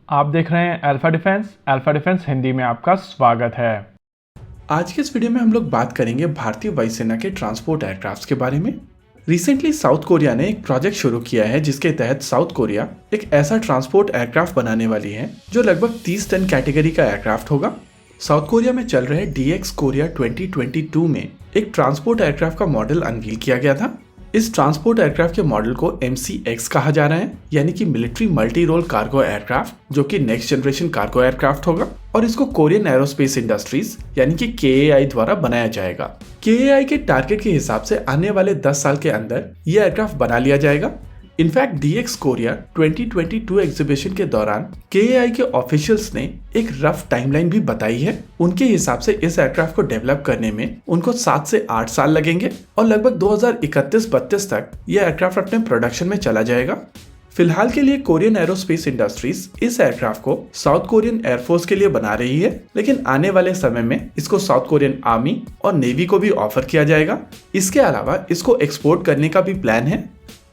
आप देख रहे हैं अल्फा डिफेंस हिंदी में आपका स्वागत है। आज के इस वीडियो में हम लोग बात करेंगे भारतीय वायुसेना के ट्रांसपोर्ट एयरक्राफ्ट्स के बारे में। रिसेंटली साउथ कोरिया ने एक प्रोजेक्ट शुरू किया है जिसके तहत साउथ कोरिया एक ऐसा ट्रांसपोर्ट एयरक्राफ्ट बनाने वाली है जो लगभग 30 टन कैटेगरी का एयरक्राफ्ट होगा। साउथ कोरिया में चल रहे DX कोरिया 2022 में एक ट्रांसपोर्ट एयरक्राफ्ट का मॉडल अनवील किया गया था। इस ट्रांसपोर्ट एयरक्राफ्ट के मॉडल को MCX कहा जा रहा है, यानी कि military multi role cargo aircraft, जो कि नेक्स्ट जनरेशन कार्गो एयरक्राफ्ट होगा और इसको कोरियन एरोस्पेस इंडस्ट्रीज यानी कि KAI द्वारा बनाया जाएगा। KAI के टारगेट के हिसाब से आने वाले 10 साल के अंदर यह एयरक्राफ्ट बना लिया जाएगा। इनफैक्ट DX कोरिया 2022 एग्जीबिशन के दौरान KAI के ऑफिशियल्स ने एक रफ टाइमलाइन भी बताई है। उनके हिसाब से इस एयरक्राफ्ट को डेवलप करने में उनको 7 से 8 साल लगेंगे और लगभग 2031-32 तक यह एयरक्राफ्ट अपने प्रोडक्शन में चला जाएगा। फिलहाल के लिए कोरियन एरोस्पेस इंडस्ट्रीज इस एयरक्राफ्ट को साउथ कोरियन एयरफोर्स के लिए बना रही है, लेकिन आने वाले समय में इसको साउथ कोरियन आर्मी और नेवी को भी ऑफर किया जाएगा। इसके अलावा इसको एक्सपोर्ट करने का भी प्लान है।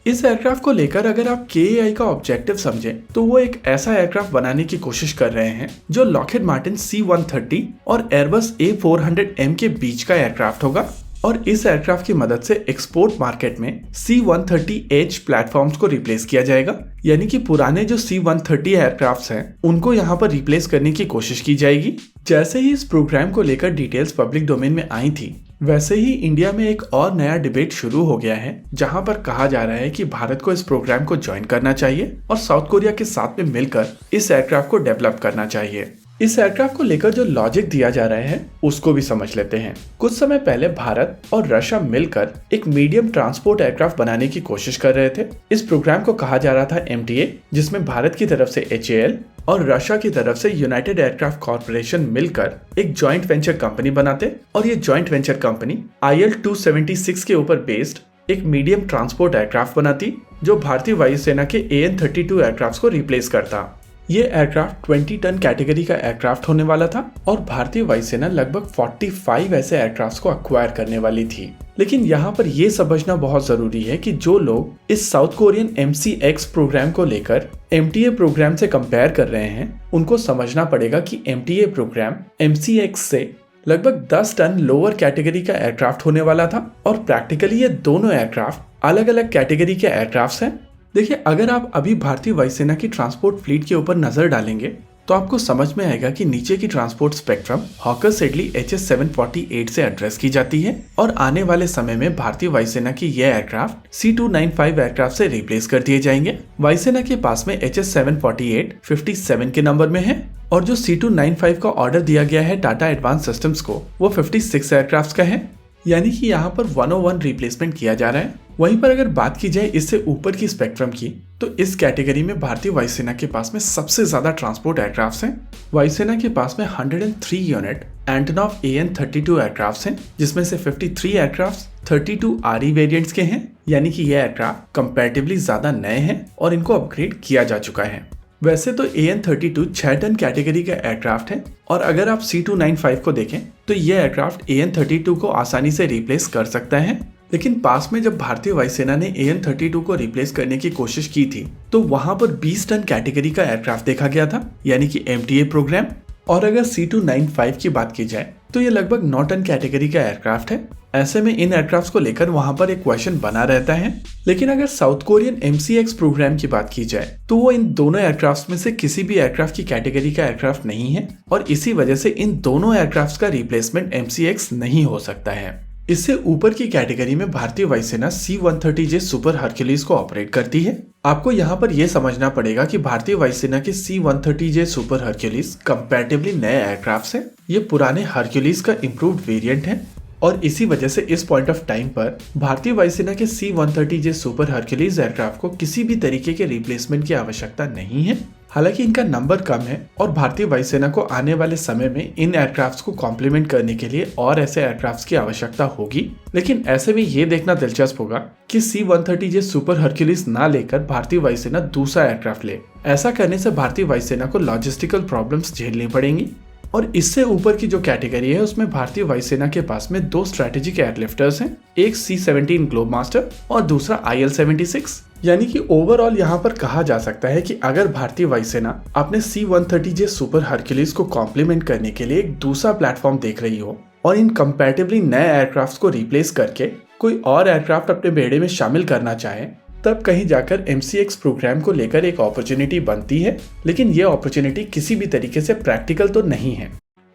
इस एयरक्राफ्ट को लेकर अगर आप KAI का ऑब्जेक्टिव समझें तो वो एक ऐसा एयरक्राफ्ट बनाने की कोशिश कर रहे हैं जो लॉकहीड मार्टिन C-130 और एयरबस A400M के बीच का एयरक्राफ्ट होगा और इस एयरक्राफ्ट की मदद से एक्सपोर्ट मार्केट में C-130H प्लेटफॉर्म्स को रिप्लेस किया जाएगा, यानी कि पुराने जो C-130 एयरक्राफ्ट्स हैं उनको यहाँ पर रिप्लेस करने की कोशिश की जाएगी। जैसे ही इस प्रोग्राम को लेकर डिटेल्स पब्लिक डोमेन में आई थी, वैसे ही इंडिया में एक और नया डिबेट शुरू हो गया है जहां पर कहा जा रहा है कि भारत को इस प्रोग्राम को ज्वाइन करना चाहिए और साउथ कोरिया के साथ में मिलकर इस एयरक्राफ्ट को डेवलप करना चाहिए। इस एयरक्राफ्ट को लेकर जो लॉजिक दिया जा रहा है उसको भी समझ लेते हैं। कुछ समय पहले भारत और रशिया मिलकर एक मीडियम ट्रांसपोर्ट एयरक्राफ्ट बनाने की कोशिश कर रहे थे। इस प्रोग्राम को कहा जा रहा था MTA, जिसमें भारत की तरफ से HAL और रशिया की तरफ से यूनाइटेड एयरक्राफ्ट कॉर्पोरेशन मिलकर एक जॉइंट वेंचर कंपनी बनाते और ये जॉइंट वेंचर कंपनी IL-276 के ऊपर बेस्ड एक मीडियम ट्रांसपोर्ट एयरक्राफ्ट बनाती जो भारतीय वायुसेना के AN-32 एयरक्राफ्ट को रिप्लेस करता। ये एयरक्राफ्ट 20 टन कैटेगरी का एयरक्राफ्ट होने वाला था और भारतीय वायुसेना लगभग 45 ऐसे एयरक्राफ्ट्स को अक्वायर करने वाली थी। लेकिन यहाँ पर यह समझना बहुत जरूरी है कि जो लोग इस साउथ कोरियन MCX प्रोग्राम को लेकर MTA प्रोग्राम से कंपेयर कर रहे हैं, उनको समझना पड़ेगा कि MTA प्रोग्राम MCX से लगभग 10 टन लोअर कैटेगरी का एयरक्राफ्ट होने वाला था और प्रैक्टिकली ये दोनों एयरक्राफ्ट अलग अलग कैटेगरी के एयरक्राफ्ट हैं। देखिए, अगर आप अभी भारतीय वायुसेना की ट्रांसपोर्ट फ्लीट के ऊपर नजर डालेंगे तो आपको समझ में आएगा कि नीचे की ट्रांसपोर्ट स्पेक्ट्रम हॉकर सेडली HS-748 से एड्रेस की जाती है और आने वाले समय में भारतीय वायुसेना की यह एयरक्राफ्ट C-295 एयरक्राफ्ट से रिप्लेस कर दिए जाएंगे। वायुसेना के पास में HS-748 57 के नंबर में है और जो C-295 का ऑर्डर दिया गया है टाटा एडवांस सिस्टम्स को, वो 56 एयरक्राफ्ट का है, यानी कि यहाँ पर 101 रिप्लेसमेंट किया जा रहा है। वहीं पर अगर बात की जाए इससे ऊपर की स्पेक्ट्रम की, तो इस कैटेगरी में भारतीय वायुसेना के पास में सबसे ज्यादा ट्रांसपोर्ट एयरक्राफ्ट्स हैं। वायुसेना के पास में 103 यूनिट एंटोनॉव AN-32 एयरक्राफ्ट्स हैं, जिसमें से 53 एयरक्राफ्ट्स 32 RE वेरिएंट्स के हैं, यानी कि ये एयरक्राफ्ट कंपैरेटिवली ज्यादा नए हैं और इनको अपग्रेड किया जा चुका है। वैसे तो AN-32 6 टन कैटेगरी का एयरक्राफ्ट है और अगर आप C-295 को देखें तो यह एयरक्राफ्ट AN-32 को आसानी से रिप्लेस कर सकता है। लेकिन पास में जब भारतीय वायुसेना ने AN-32 को रिप्लेस करने की कोशिश की थी तो वहां पर 20 टन कैटेगरी का एयरक्राफ्ट देखा गया था, यानी कि MTA प्रोग्राम। और अगर C-295 की बात की जाए तो ये लगभग 9 टन कैटेगरी का एयरक्राफ्ट है। ऐसे में इन एयरक्राफ्ट्स को लेकर वहां पर एक क्वेश्चन बना रहता है। लेकिन अगर साउथ कोरियन MCX प्रोग्राम की बात की जाए तो वो इन दोनों एयरक्राफ्ट्स में से किसी भी एयरक्राफ्ट की कैटेगरी का एयरक्राफ्ट नहीं है और इसी वजह से इन दोनों एयरक्राफ्ट्स का रिप्लेसमेंट MCX नहीं हो सकता है। इससे ऊपर की कैटेगरी में भारतीय वायुसेना C-130J सुपर हरक्यूलिस को ऑपरेट करती है। आपको यहाँ पर यह समझना पड़ेगा कि भारतीय वायुसेना के C-130J सुपर हरक्यूलिस कंपैरेटिवली नए एयरक्राफ्ट्स हैं। ये पुराने हरक्यूलिस का इम्प्रूव्ड वेरिएंट है और इसी वजह से इस पॉइंट ऑफ टाइम पर भारतीय वायुसेना के C-130J सुपर हरक्यूलिस एयरक्राफ्ट को किसी भी तरीके के रिप्लेसमेंट की आवश्यकता नहीं है। हालांकि इनका नंबर कम है और भारतीय वायुसेना को आने वाले समय में इन एयरक्राफ्ट्स को कॉम्प्लीमेंट करने के लिए और ऐसे एयरक्राफ्ट्स की आवश्यकता होगी। लेकिन ऐसे में ये देखना दिलचस्प होगा कि C-130J सुपर हरक्यूलिस ना लेकर भारतीय वायुसेना दूसरा एयरक्राफ्ट ले। ऐसा करने से भारतीय वायुसेना को लॉजिस्टिकल प्रॉब्लम्स झेलनी पड़ेंगी। और इससे ऊपर की जो कैटेगरी है उसमें भारतीय वायुसेना के पास में 2 स्ट्रेटेजिक एयरलिफ्टर्स हैं, एक C-17 ग्लोबमास्टर और दूसरा IL-76। यानी कि ओवरऑल यहाँ पर कहा जा सकता है कि अगर भारतीय वायुसेना अपने C-130J सुपर हरक्यूलिस को कॉम्प्लीमेंट करने के लिए एक दूसरा प्लेटफॉर्म देख रही हो और इन कंपैरेटिवली नए एयरक्राफ्ट को रिप्लेस करके कोई और एयरक्राफ्ट अपने बेड़े में शामिल करना चाहे, तब कहीं जाकर MCX प्रोग्राम को लेकर एक अपॉर्चुनिटी बनती है, लेकिन ये अपॉर्चुनिटी किसी भी तरीके से प्रैक्टिकल तो नहीं है।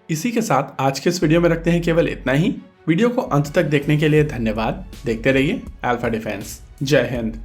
इसी के साथ आज के इस वीडियो में रखते हैं केवल इतना ही। वीडियो को अंत तक देखने के लिए धन्यवाद। देखते रहिए अल्फा डिफेंस। जय हिंद।